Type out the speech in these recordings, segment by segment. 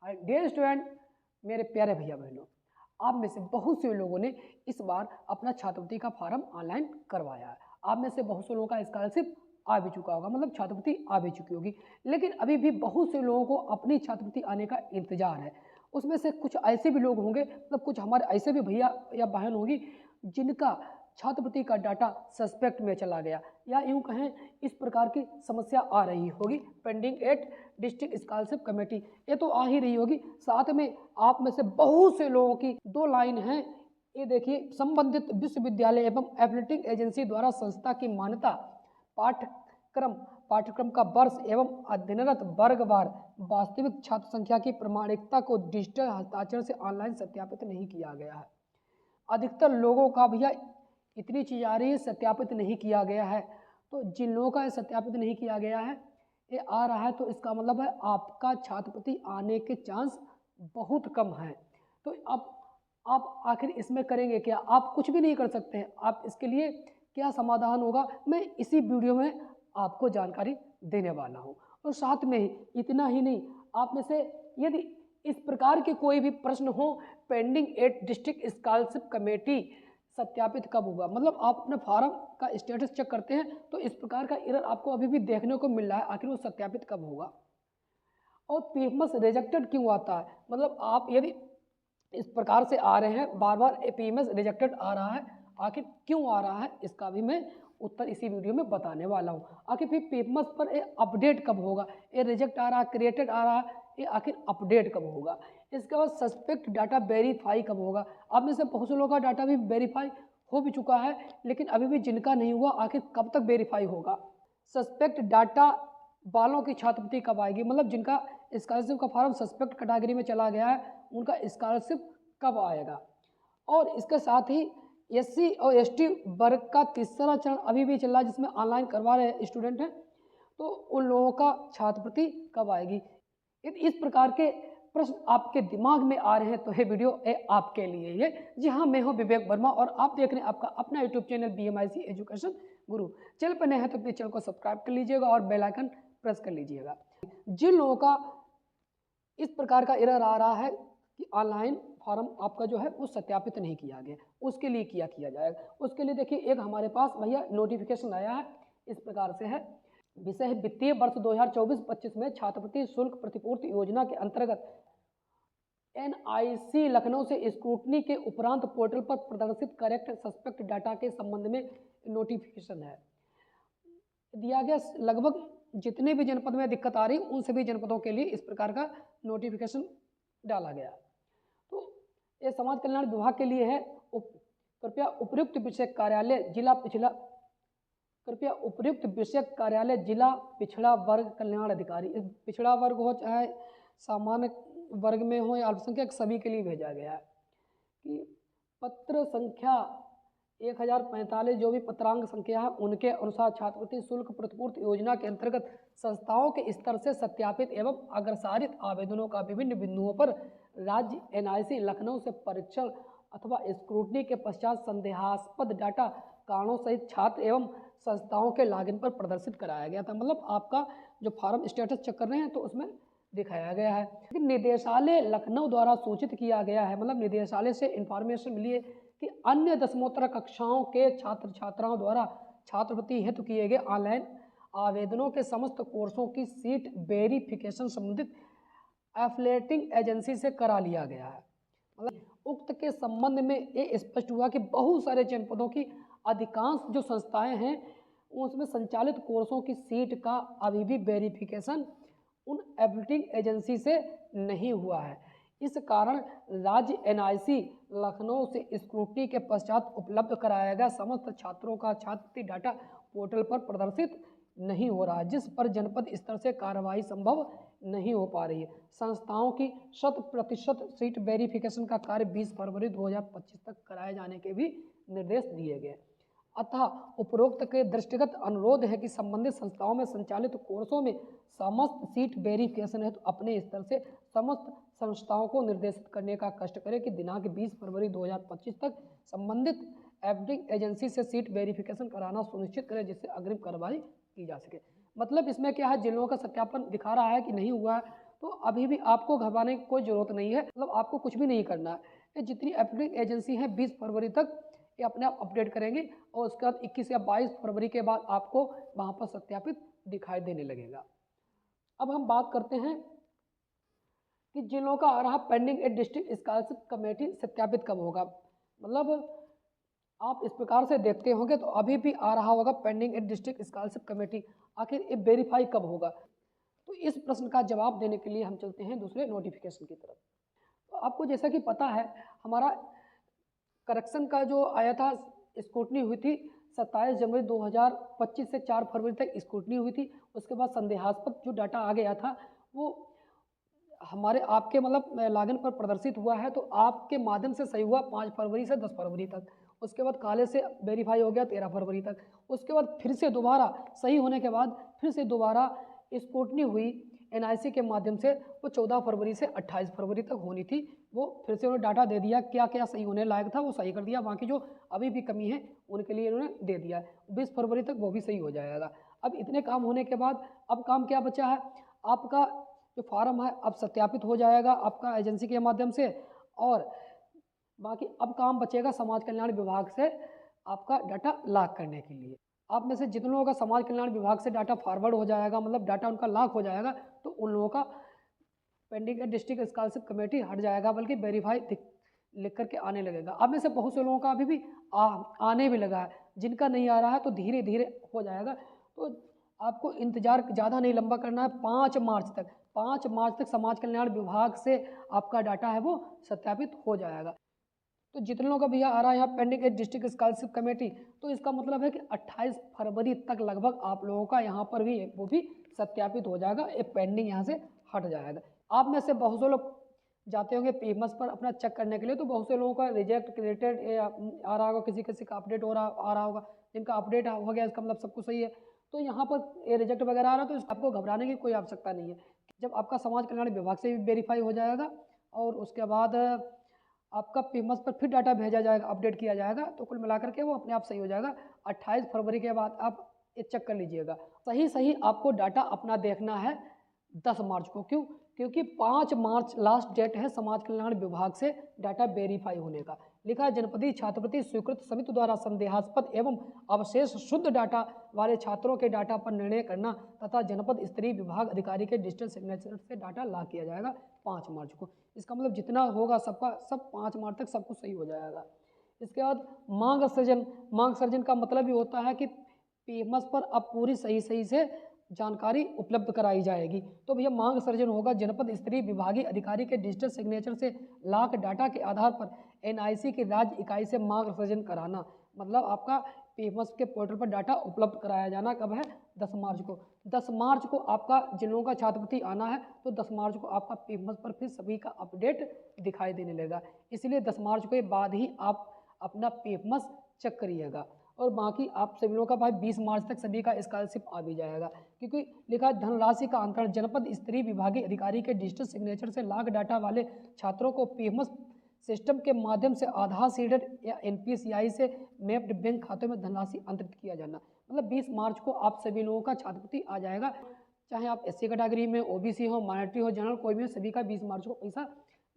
Dear student, मेरे प्यारे भैया बहनों, आप में से बहुत से लोगों ने इस बार अपना छात्रवृत्ति का फॉर्म ऑनलाइन करवाया है। आप में से बहुत से लोगों का स्कॉलरशिप आ भी चुका होगा, मतलब छात्रवृत्ति आ भी चुकी होगी। लेकिन अभी भी बहुत से लोगों को अपनी छात्रवृत्ति आने का इंतजार है। उसमें से कुछ ऐसे भी लोग होंगे, मतलब कुछ हमारे ऐसे भी भैया या बहन होगी जिनका छात्रवृत्ति का डाटा सस्पेक्ट में चला गया, या यूं कहें इस प्रकार की समस्या आ रही होगी। Pending at district scholarship committee, ये तो आ ही रही होगी। साथ में आप में से बहुत से लोगों की दो लाइन है, ये देखिए, संबंधित विश्वविद्यालय एवं एफिलिएटिंग एजेंसी द्वारा संस्था की मान्यता पाठ्यक्रम का वर्ष एवं अध्ययनरत वर्गवार वास्तविक छात्र संख्या की प्रमाणिकता को डिजिटल हस्ताक्षर से ऑनलाइन सत्यापित नहीं किया गया है। अधिकतर लोगों का भैया इतनी चीज आ रही है, सत्यापित नहीं किया गया है। तो जिन लोगों का सत्यापित नहीं किया गया है, ये आ रहा है, तो इसका मतलब है आपका छात्रवृत्ति आने के चांस बहुत कम है। तो अब आप आखिर इसमें करेंगे क्या? आप कुछ भी नहीं कर सकते हैं। आप इसके लिए क्या समाधान होगा, मैं इसी वीडियो में आपको जानकारी देने वाला हूँ। और साथ में ही इतना ही नहीं, आप में से यदि इस प्रकार के कोई भी प्रश्न हो, pending at district scholarship committee सत्यापित कब होगा, मतलब आप अपने फॉर्म का स्टेटस चेक करते हैं तो इस प्रकार का एरर आपको अभी भी देखने को मिल रहा है, आखिर वो सत्यापित कब होगा। और पीएमएस रिजेक्टेड क्यों आता है, मतलब आप यदि इस प्रकार से आ रहे हैं, बार बार पीएमएस रिजेक्टेड आ रहा है, आखिर क्यों आ रहा है, इसका भी मैं उत्तर इसी वीडियो में बताने वाला हूँ। आखिर फिर पीएमएस पर अपडेट कब होगा, ये रिजेक्ट आ रहा है, क्रिएटेड आ रहा है, ये आखिर अपडेट कब होगा। इसके बाद सस्पेक्ट डाटा वेरीफाई कब होगा। आप में से बहुत से लोगों का डाटा भी वेरीफाई हो भी चुका है, लेकिन अभी भी जिनका नहीं हुआ, आखिर कब तक वेरीफाई होगा। सस्पेक्ट डाटा वालों की छात्रवृत्ति कब आएगी, मतलब जिनका स्कॉलरशिप का फॉर्म सस्पेक्ट कैटेगरी में चला गया है, उनका स्कॉलरशिप कब आएगा। और इसके साथ ही एससी और एसटी वर्ग का तीसरा चरण अभी भी चल रहा है, जिसमें ऑनलाइन करवा रहे स्टूडेंट हैं, तो उन लोगों का छात्रवृत्ति कब आएगी। इस प्रकार के प्रश्न आपके दिमाग में आ रहे हैं तो ये वीडियो है आपके लिए। ये जी हाँ, मैं हूँ विवेक वर्मा और आप देख रहे हैं आपका अपना यूट्यूब चैनल BMIC एजुकेशन गुरु। चैनल पर नए हैं तो प्लीज चैनल को सब्सक्राइब कर लीजिएगा और बेल आइकन प्रेस कर लीजिएगा। जिन लोगों का इस प्रकार का एरर आ रहा है कि ऑनलाइन फॉर्म आपका जो है वो सत्यापित नहीं किया गया, उसके लिए क्या किया जाएगा। उसके लिए देखिए, एक हमारे पास भैया नोटिफिकेशन आया है, इस प्रकार से है। विषय है वित्तीय वर्ष 2024-25 में छात्रवृत्ति शुल्क प्रतिपूर्ति योजना के अंतर्गत NIC लखनऊ से स्क्रूटनी के उपरांत पोर्टल पर प्रदर्शित करेक्ट सस्पेक्ट डाटा के संबंध में नोटिफिकेशन है दिया गया। लगभग जितने भी जनपद में दिक्कत आ रही उन सभी जनपदों के लिए इस प्रकार का नोटिफिकेशन डाला गया। तो ये समाज कल्याण विभाग के लिए है। कृपया उपर्युक्त विषय कार्यालय जिला पिछड़ा वर्ग कल्याण अधिकारी, पिछड़ा वर्ग हो चाहे सामान्य वर्ग में हो या अल्पसंख्यक, सभी के लिए भेजा गया है कि पत्र संख्या 1045 जो भी पत्रांक संख्या है उनके अनुसार छात्रवृत्ति शुल्क प्रतिपूर्ति योजना के अंतर्गत संस्थाओं के स्तर से सत्यापित एवं अग्रसारित आवेदनों का विभिन्न बिंदुओं पर राज्य NIC लखनऊ से परीक्षण अथवा स्क्रूटनी के पश्चात संदेहास्पद डाटा कारणों सहित छात्र एवं संस्थाओं के लॉगिन पर प्रदर्शित कराया गया था। मतलब आपका जो फॉर्म स्टेटस चेक कर रहे हैं तो उसमें दिखाया गया है। लेकिन निदेशालय लखनऊ द्वारा सूचित किया गया है, मतलब निदेशालय से इंफॉर्मेशन मिली है कि अन्य दसमोत्तर कक्षाओं के छात्र छात्राओं द्वारा छात्रवृत्ति हेतु किए गए ऑनलाइन आवेदनों के समस्त कोर्सों की सीट वेरिफिकेशन संबंधित एफिलिएटिंग एजेंसी से करा लिया गया है। मतलब उक्त के संबंध में ये स्पष्ट हुआ कि बहुत सारे जनपदों की अधिकांश जो संस्थाएं हैं उसमें संचालित कोर्सों की सीट का अभी भी वेरिफिकेशन उन एफिलिएटिंग एजेंसी से नहीं हुआ है। इस कारण राज्य NIC लखनऊ से स्क्रूटनी के पश्चात उपलब्ध कराया गया समस्त छात्रों का छात्रवृत्ति डाटा पोर्टल पर प्रदर्शित नहीं हो रहा है, जिस पर जनपद स्तर से कार्रवाई संभव नहीं हो पा रही है। संस्थाओं की 100% सीट वेरिफिकेशन का कार्य 20 फरवरी 2025 तक कराए जाने के भी निर्देश दिए गए। अतः उपरोक्त के दृष्टिगत अनुरोध है कि संबंधित संस्थाओं में संचालित कोर्सों में समस्त सीट वेरिफिकेशन हेतु अपने स्तर से समस्त संस्थाओं को निर्देशित करने का कष्ट करें कि दिनांक 20 फरवरी 2025 तक संबंधित एफिलिएटिंग एजेंसी से सीट वेरिफिकेशन कराना सुनिश्चित करें, जिससे अग्रिम कार्रवाई की जा सके। मतलब इसमें क्या है, जिन लोगों का सत्यापन दिखा रहा है कि नहीं हुआ है, तो तो अभी भी आपको घबराने की कोई ज़रूरत नहीं है, मतलब आपको कुछ भी नहीं करना है। ये जितनी एप्लीकेशन एजेंसी हैं 20 फरवरी तक ये अपने आप अपडेट करेंगे और उसके बाद 21 या 22 फरवरी के बाद आपको वहाँ पर सत्यापित दिखाई देने लगेगा। अब हम बात करते हैं कि जिन लोगों का आ रहा पेंडिंग ए डिस्ट्रिक्ट स्कॉलरशिप कमेटी सत्यापित कब होगा। मतलब आप इस प्रकार से देखते होंगे तो अभी भी आ रहा होगा पेंडिंग ए डिस्ट्रिक्ट स्कॉलरशिप कमेटी, आखिर ये वेरीफाई कब होगा। तो इस प्रश्न का जवाब देने के लिए हम चलते हैं दूसरे नोटिफिकेशन की तरफ। तो आपको जैसा कि पता है हमारा करेक्शन का जो आया था, स्क्रूटनी हुई थी 27 जनवरी 2025 से 4 फरवरी तक स्क्रूटनी हुई थी। उसके बाद संदेहास्पद जो डाटा आ गया था वो हमारे आपके मतलब लॉगिन पर प्रदर्शित हुआ है, तो आपके माध्यम से सही हुआ 5 फरवरी से 10 फरवरी तक। उसके बाद काले से वेरीफाई हो गया 13 फरवरी तक। उसके बाद फिर से दोबारा सही होने के बाद फिर से दोबारा स्क्रूटनी हुई एनआईसी के माध्यम से, वो 14 फरवरी से 28 फरवरी तक होनी थी। वो फिर से उन्होंने डाटा दे दिया, क्या क्या सही होने लायक था वो सही कर दिया, बाकी जो अभी भी कमी है उनके लिए उन्होंने दे दिया है। 20 फरवरी तक वो भी सही हो जाएगा। अब इतने काम होने के बाद अब काम क्या बचा है, आपका जो फार्म है अब सत्यापित हो जाएगा आपका एजेंसी के माध्यम से, और बाकी अब काम बचेगा समाज कल्याण विभाग से आपका डाटा लॉक करने के लिए। आप में से जितने लोगों का समाज कल्याण विभाग से डाटा फॉरवर्ड हो जाएगा, मतलब डाटा उनका लॉक हो जाएगा, तो उन लोगों का पेंडिंग डिस्ट्रिक्ट स्कॉलरशिप कमेटी हट जाएगा, बल्कि वेरीफाई लिख करके आने लगेगा। अब में से बहुत से लोगों का अभी भी आने भी लगा है, जिनका नहीं आ रहा है तो धीरे धीरे हो जाएगा। तो आपको इंतज़ार ज़्यादा नहीं लंबा करना है, 5 मार्च तक 5 मार्च तक समाज कल्याण विभाग से आपका डाटा है वो सत्यापित हो जाएगा। तो जितने लोगों का भैया आ रहा है यहाँ पेंडिंग डिस्ट्रिक्ट स्कॉलरशिप कमेटी, तो इसका मतलब है कि 28 फरवरी तक लगभग आप लोगों का यहाँ पर भी वो भी सत्यापित हो जाएगा, ये पेंडिंग यहाँ से हट जाएगा। आप में से बहुत से लोग जाते होंगे पीएमएस पर अपना चेक करने के लिए, तो बहुत से लोगों का रिजेक्ट क्रिएटेड आ रहा होगा, किसी किसी का अपडेट आ रहा होगा, जिनका अपडेट हो गया इसका मतलब सब कुछ सही है। तो यहाँ पर ये रिजेक्ट वगैरह आ रहा है तो आपको घबराने की कोई आवश्यकता नहीं है। जब आपका समाज कल्याण विभाग से भी वेरीफाई हो जाएगा और उसके बाद आपका पीएमएस पर फिर डाटा भेजा जाएगा, अपडेट किया जाएगा, तो कुल मिलाकर के वो अपने आप सही हो जाएगा। 28 फरवरी के बाद आप ये चेक कर लीजिएगा। सही आपको डाटा अपना देखना है 10 मार्च को। क्यों? क्योंकि 5 मार्च लास्ट डेट है समाज कल्याण विभाग से डाटा वेरीफाई होने का। लिखा है जनपदीय छात्रवृत्ति स्वीकृत समिति द्वारा संदेहास्पद एवं अवशेष शुद्ध डाटा वाले छात्रों के डाटा पर निर्णय करना तथा जनपद स्तरीय विभाग अधिकारी के डिजिटल सिग्नेचर से डाटा लॉक किया जाएगा 5 मार्च को। इसका मतलब जितना होगा सबका सब 5 मार्च तक सब कुछ सही हो जाएगा। इसके बाद मांग सर्जन का मतलब ये होता है कि पीएमएस पर अब पूरी सही से जानकारी उपलब्ध कराई जाएगी। तो भैया मांग सर्जन होगा जनपद स्तरीय विभागीय अधिकारी के डिजिटल सिग्नेचर से लॉक डाटा के आधार पर एनआईसी की राज्य इकाई से मांग सर्जन कराना। मतलब आपका पीएमएस के पोर्टल पर डाटा उपलब्ध कराया जाना कब है? 10 मार्च को। 10 मार्च को आपका जिन लोगों का छात्रवृत्ति आना है तो 10 मार्च को आपका पीएमएस पर फिर सभी का अपडेट दिखाई देने लगेगा। इसलिए 10 मार्च के बाद ही आप अपना पीएमएस चेक करिएगा, और बाकी आप सभी लोगों का भाई 20 मार्च तक सभी का स्कॉलरशिप आ भी जाएगा। क्योंकि लिखा धनराशि का अंतरण जनपद स्तरीय विभागीय अधिकारी के डिजिटल सिग्नेचर से लॉक डाटा वाले छात्रों को पीएमएस सिस्टम के माध्यम से आधार सीडेड या एनपीसीआई से मैप्ड बैंक खातों में धनराशि अंतरित किया जाना। मतलब 20 मार्च को आप सभी लोगों का छात्रवृत्ति आ जाएगा, चाहे आप एससी कैटेगरी में, ओबीसी हो, माइनॉरिटी हो, जनरल कोई भी, सभी का 20 मार्च को पैसा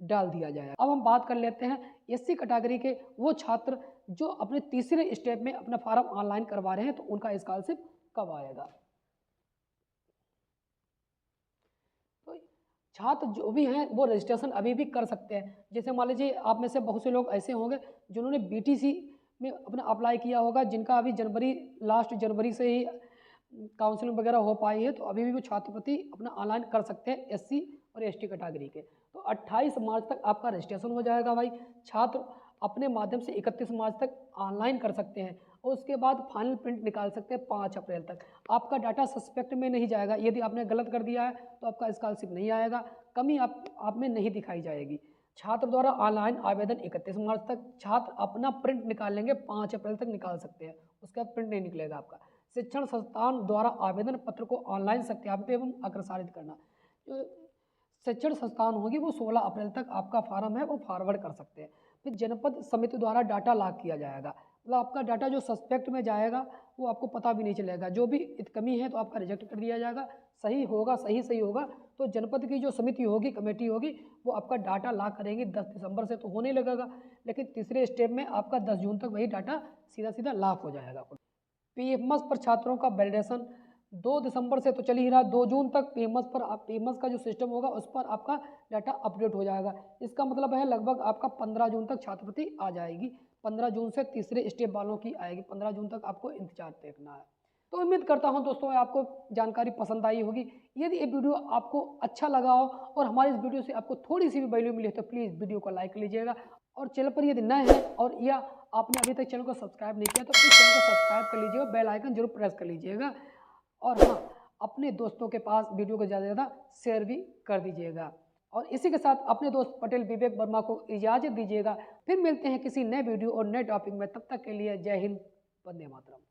डाल दिया जाएगा। अब हम बात कर लेते हैं एससी कैटेगरी के वो छात्र जो अपने तीसरे स्टेप में अपना फॉर्म ऑनलाइन करवा रहे हैं, तो उनका स्कॉलरशिप कब आएगा। तो छात्र जो भी हैं वो रजिस्ट्रेशन अभी भी कर सकते हैं। जैसे मान लीजिए आप में से बहुत से लोग ऐसे होंगे जिन्होंने बीटीसी में अपना अप्लाई किया होगा, जिनका अभी लास्ट जनवरी से ही काउंसलिंग वगैरह हो पाई है, तो अभी भी वो छात्रवृत्ति अपना ऑनलाइन कर सकते हैं एससी और एसटी कैटेगरी के। तो 28 मार्च तक आपका रजिस्ट्रेशन हो जाएगा भाई। छात्र अपने माध्यम से 31 मार्च तक ऑनलाइन कर सकते हैं और उसके बाद फाइनल प्रिंट निकाल सकते हैं 5 अप्रैल तक। आपका डाटा सस्पेक्ट में नहीं जाएगा। यदि आपने गलत कर दिया है तो आपका स्कॉलरशिप नहीं आएगा, कमी आप में नहीं दिखाई जाएगी। छात्र द्वारा ऑनलाइन आवेदन 31 मार्च तक, छात्र अपना प्रिंट निकाल लेंगे 5 अप्रैल तक निकाल सकते हैं, उसके बाद प्रिंट नहीं निकलेगा आपका। शिक्षण संस्थान द्वारा आवेदन पत्र को ऑनलाइन सत्यापित एवं अग्रसारित करना। जो शिक्षण संस्थान होगी वो 16 अप्रैल तक आपका फॉर्म है वो फॉरवर्ड कर सकते हैं। फिर जनपद समिति द्वारा डाटा लॉक किया जाएगा। मतलब आपका डाटा जो सस्पेक्ट में जाएगा वो आपको पता भी नहीं चलेगा। जो भी कमी है तो आपका रिजेक्ट कर दिया जाएगा। सही होगा, सही होगा, तो जनपद की जो समिति होगी, कमेटी होगी, वो आपका डाटा ला करेंगी। 10 दिसंबर से तो होने लगेगा, लेकिन तीसरे स्टेप में आपका 10 जून तक वही डाटा सीधा लॉक हो जाएगा। पीएमएस पर छात्रों का वैलिडेशन 2 दिसंबर से तो चल ही रहा, 2 जून तक पीएमएस का जो सिस्टम होगा उस पर आपका डाटा अपडेट हो जाएगा। इसका मतलब है लगभग आपका 15 जून तक छात्रवृत्ति आ जाएगी। 15 जून से तीसरे स्टेप वालों की आएगी। 15 जून तक आपको इंतजार देखना है। तो उम्मीद करता हूं दोस्तों आपको जानकारी पसंद आई होगी। यदि ये वीडियो आपको अच्छा लगा हो और हमारी इस वीडियो से आपको थोड़ी सी भी वैल्यू मिली तो प्लीज़ वीडियो को लाइक लीजिएगा, और चैनल पर यदि नए हैं और या आपने अभी तक चैनल को सब्सक्राइब नहीं किया तो प्लीज़ चैनल को सब्सक्राइब कर लीजिएगा, बेल आइकन जरूर प्रेस कर लीजिएगा, और हाँ, अपने दोस्तों के पास वीडियो को ज़्यादा से ज़्यादा शेयर भी कर दीजिएगा। और इसी के साथ अपने दोस्त पटेल विवेक वर्मा को इजाज़त दीजिएगा। फिर मिलते हैं किसी नए वीडियो और नए टॉपिक में। तब तक के लिए जय हिंद, वंदे मातरम।